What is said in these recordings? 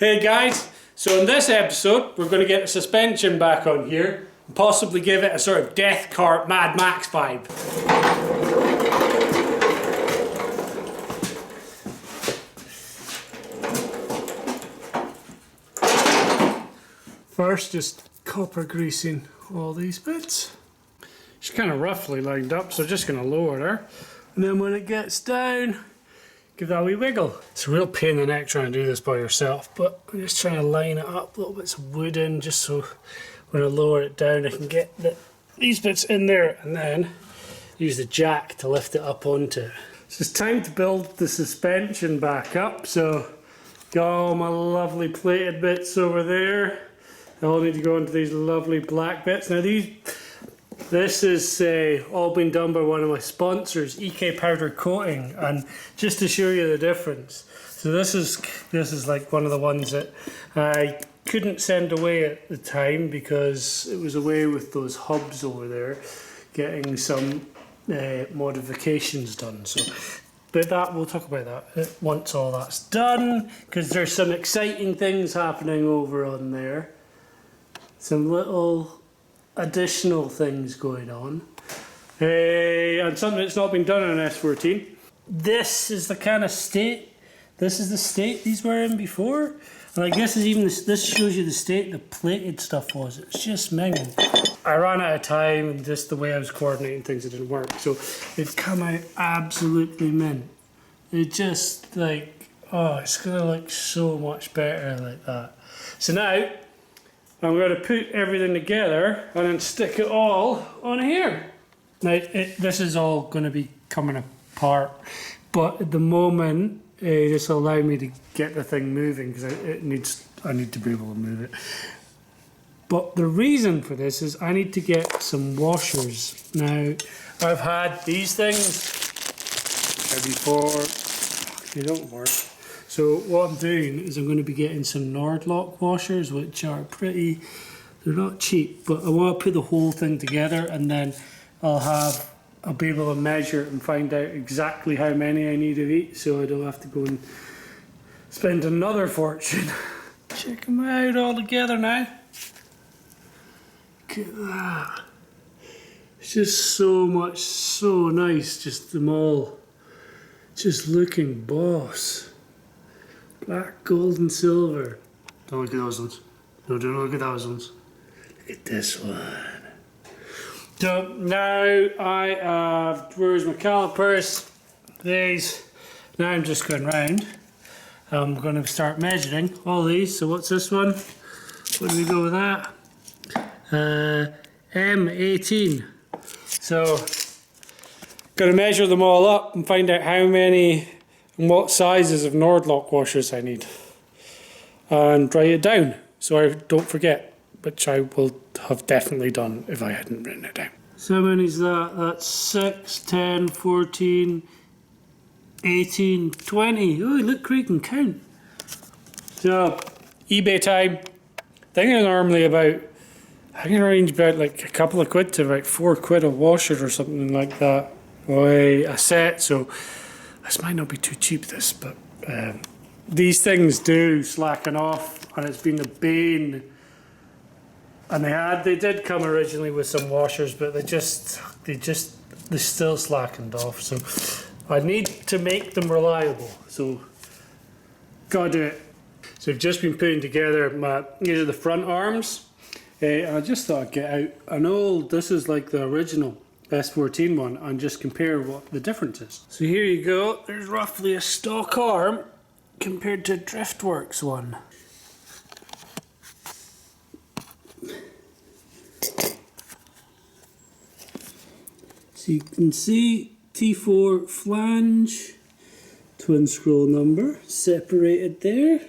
Hey guys, so in this episode we're going to get the suspension back on here and possibly give it a sort of Death Cart Mad Max vibe. First, just copper greasing all these bits. She's kind of roughly lined up, so just going to lower her. And then when it gets down, give that a wee wiggle. It's a real pain in the neck trying to do this by yourself, but I'm just trying to line it up, little bits of wood in, just so when I lower it down I can get these bits in there and then use the jack to lift it up onto it. So it's time to build the suspension back up, so got all my lovely plated bits over there. They all need to go into these lovely black bits. Now this is all been done by one of my sponsors, EK Powder Coating, and just to show you the difference. So this is like one of the ones that I couldn't send away at the time because it was away with those hubs over there, getting some modifications done. So, but that we'll talk about that once all that's done, because there's some exciting things happening over on there. Some little additional things going on, and something that's not been done on an S14. This is the kind of state. This is the state these were in before, and I guess this shows you the state the plated stuff was. It's just minging. I ran out of time, and just the way I was coordinating things, it didn't work. So they've come out absolutely mint. It just like, oh, it's gonna look so much better like that. So now I'm going to put everything together and then stick it all on here. Now, this is all going to be coming apart, but at the moment, this will allow me to get the thing moving because I need to be able to move it. But the reason for this is I need to get some washers. Now, I've had these things before. They don't work. So what I'm doing is I'm going to be getting some Nordlock washers, which are they're not cheap, but I want to put the whole thing together, and then I'll be able to measure and find out exactly how many I need of each, so I don't have to go and spend another fortune. Check them out all together now. Look at that. It's just so nice, just them all just looking boss. Black, gold and silver. Don't look at those ones. No, don't look at those ones. Look at this one. So now I have, where's my calipers? These. Now I'm just going round. I'm going to start measuring all these. So what's this one? What do we go with that? M18. So, going to measure them all up and find out how many and what sizes of Nordlock washers I need, and write it down so I don't forget, which I will have definitely done if I hadn't written it down. So how many is that? That's 6, 10, 14, 18, 20. Oh, look, Craig can count. So, eBay time. I think they're normally I can range about like a couple of quid to about £4 a washer or something like that. A set, so this might not be too cheap, this, but these things do slacken off, and it's been a bane. And they did come originally with some washers, but they still slackened off. So I need to make them reliable. So gotta do it. So I've just been putting together these are the front arms. I just thought I'd get out an old. This is like the original S14 one, and just compare what the difference is. So here you go, there's roughly a stock arm compared to a Driftworks one. So you can see T4 flange, twin scroll number, separated there.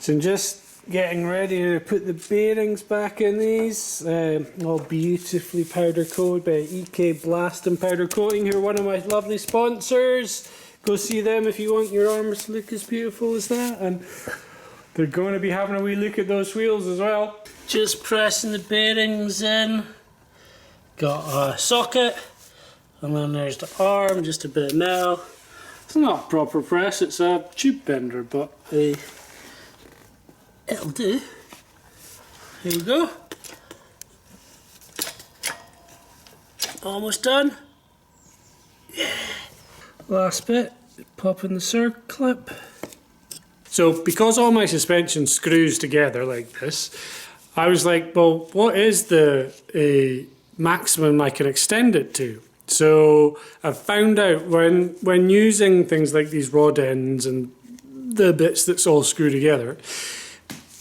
So I'm just getting ready to put the bearings back in these, all beautifully powder coated by EK Blast and Powder Coating, who are one of my lovely sponsors. Go see them if you want your arms to look as beautiful as that, and they're going to be having a wee look at those wheels as well. Just pressing the bearings in, got a socket, and then there's the arm, just a bit of nail. It's not a proper press, it's a tube bender, but it'll do. Here we go. Almost done. Yeah. Last bit, pop in the circlip. So because all my suspension screws together like this, I was like, well, what is the maximum I can extend it to? So I've found out when using things like these rod ends and the bits that's all screwed together,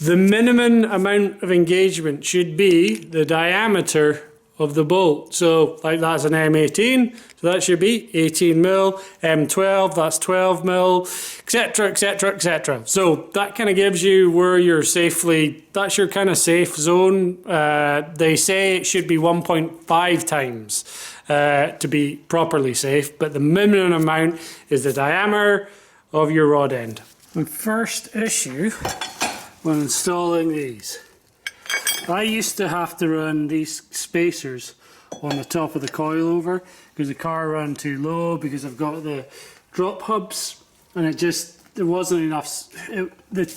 the minimum amount of engagement should be the diameter of the bolt. So like that's an M18, so that should be 18 mil, M12, that's 12 mil, etc, etc, etc. So that kind of gives you where you're safely, that's your kind of safe zone. They say it should be 1.5 times to be properly safe, but the minimum amount is the diameter of your rod end. The first issue when installing these, I used to have to run these spacers on the top of the coilover because the car ran too low, because I've got the drop hubs and there wasn't enough, the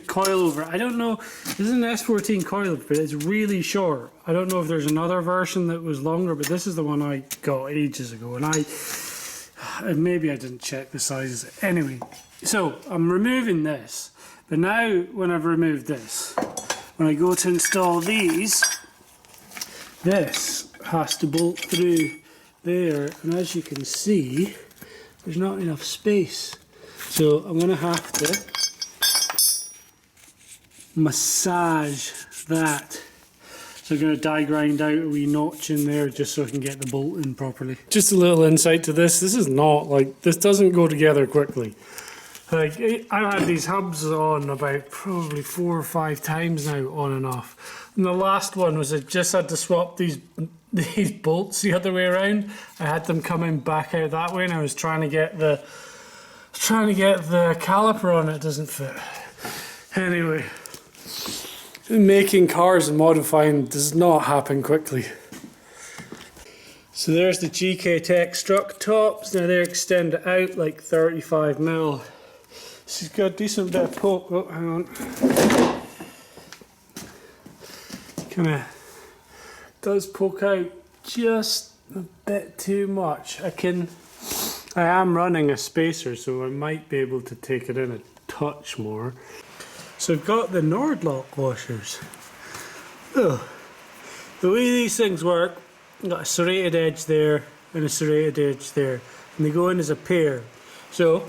coilover, I don't know, this is an S14 coilover, but it's really short. I don't know if there's another version that was longer, but this is the one I got ages ago, and maybe I didn't check the sizes. Anyway, so I'm removing this, but now when I've removed this, when I go to install these, this has to bolt through there, and as you can see, there's not enough space. So I'm going to have to massage that. So I'm going to die grind out a wee notch in there just so I can get the bolt in properly. Just a little insight to this. This is not like, this doesn't go together quickly. Like, I've had these hubs on about probably 4 or 5 times now, on and off. And the last one was I just had to swap these bolts the other way around. I had them coming back out that way, and I was trying to get the caliper on it. Doesn't fit. Anyway, making cars and modifying does not happen quickly. So there's the GK Tech struck tops. Now they're extended out like 35 mil. She's got a decent bit of poke. Oh, hang on. Kind of does poke out just a bit too much. I am running a spacer, so I might be able to take it in a touch more. So I've got the Nordlock washers. Oh, the way these things work, I've got a serrated edge there and a serrated edge there, and they go in as a pair. So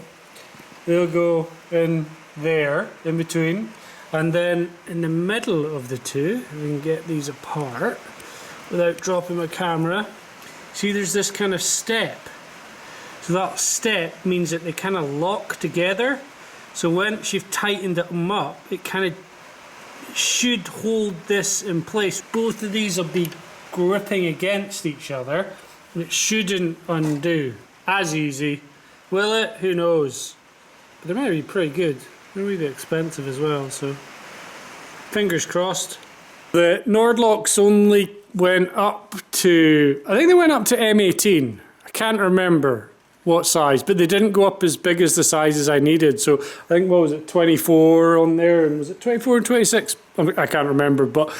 they'll go in there, in between, and then in the middle of the two, we can get these apart without dropping my camera. See, there's this kind of step. So that step means that they kind of lock together. So once you've tightened them up, it kind of should hold this in place. Both of these will be gripping against each other, and it shouldn't undo as easy. Will it? Who knows? But they might be pretty good. They're really expensive as well, so fingers crossed. The Nordlocks only went up to, I think they went up to M18. I can't remember what size, but they didn't go up as big as the sizes I needed. So I think, what was it, 24 on there, and was it 24 and 26? I can't remember, but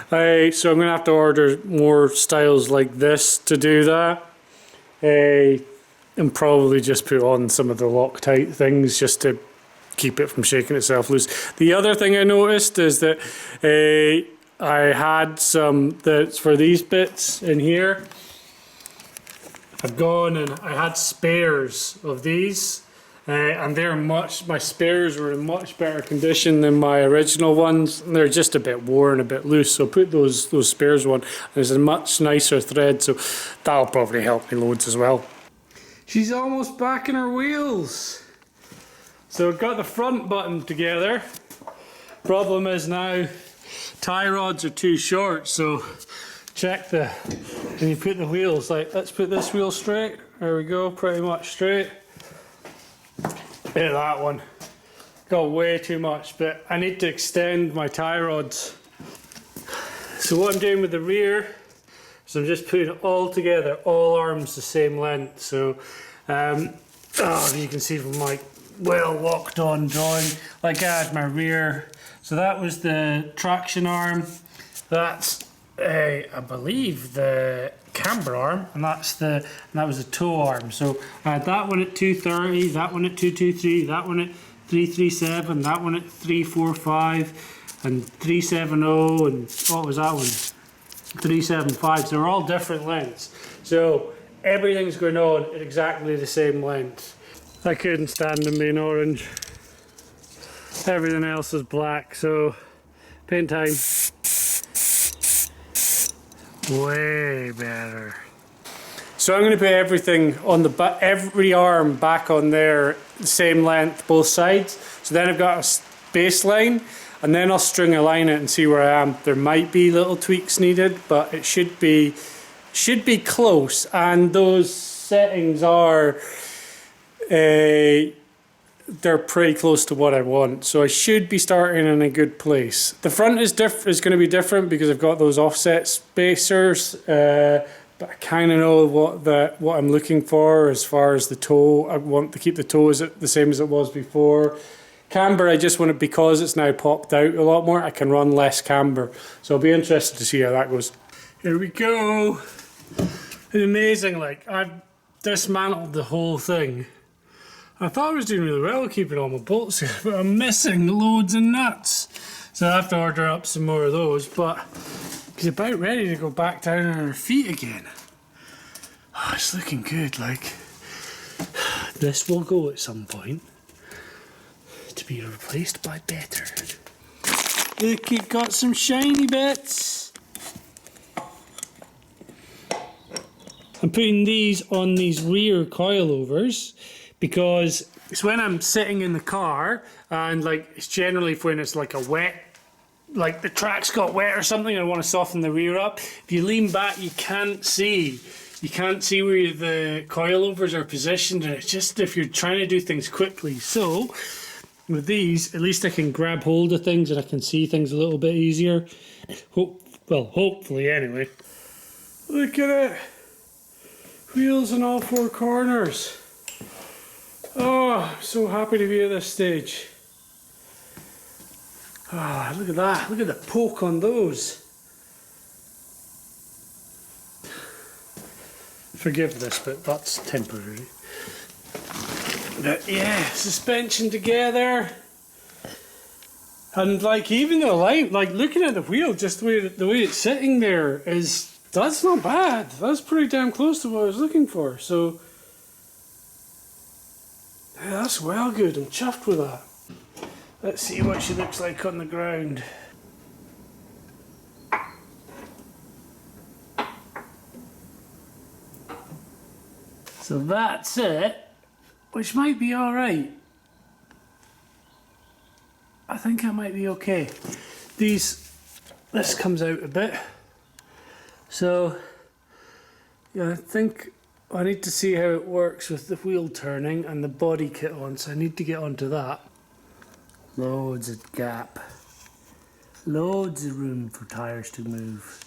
so I'm going to have to order more styles like this to do that. And probably just put on some of the Loctite things just to keep it from shaking itself loose. The other thing I noticed is that I had some that's for these bits in here. I've gone and I had spares of these, and my spares were in much better condition than my original ones. And they're just a bit worn, a bit loose. So put those spares on. There's a much nicer thread, so that'll probably help me loads as well. She's almost back in her wheels. So I've got the front button together. Problem is now, tie rods are too short, so check when you put the wheels, like let's put this wheel straight, there we go, pretty much straight. Yeah, that one. Got way too much, but I need to extend my tie rods. So what I'm doing with the rear is I'm just putting it all together, all arms the same length. So, you can see from my well locked on drawing, like I had my rear. So that was the traction arm. That's, I believe, the camber arm, and that was the toe arm. So I had that one at 230, that one at 223, that one at 337, that one at 345, and 370, and what was that one? 375. So they're all different lengths. So everything's going on at exactly the same length. I couldn't stand them being orange. Everything else is black, so paint time. Way better. So I'm going to put everything on the every arm back on there, the same length, both sides. So then I've got a baseline, and then I'll string align it and see where I am. There might be little tweaks needed, but it should be close. And those settings are, they're pretty close to what I want. So I should be starting in a good place. The front is going to be different because I've got those offset spacers. But I kind of know what I'm looking for as far as the toe. I want to keep the toe the same as it was before. Camber, I just want it because it's now popped out a lot more. I can run less camber. So I'll be interested to see how that goes. Here we go. It's amazing, like I've dismantled the whole thing. I thought I was doing really well keeping all my bolts here, but I'm missing loads of nuts. So I have to order up some more of those, but she's about ready to go back down on her feet again. Oh, it's looking good, like. This will go at some point to be replaced by better. Look, it got some shiny bits. I'm putting these on these rear coilovers because it's when I'm sitting in the car and like it's generally when it's like a wet, like the track's got wet or something, I want to soften the rear up. If you lean back, you can't see where the coilovers are positioned, and it's just if you're trying to do things quickly. So with these, at least I can grab hold of things and I can see things a little bit easier. Hopefully anyway. Look at it. Wheels in all four corners. Oh, I'm so happy to be at this stage. Oh, look at that. Look at the poke on those. Forgive this, but that's temporary. But yeah, suspension together. And like even the light, like looking at the wheel, just the way it's sitting there that's not bad. That's pretty damn close to what I was looking for. So yeah, that's well good. I'm chuffed with that. Let's see what she looks like on the ground. So that's it, which might be alright. I think I might be okay. This comes out a bit. So yeah, I think I need to see how it works with the wheel turning and the body kit on, so I need to get onto that. Loads of gap. Loads of room for tyres to move.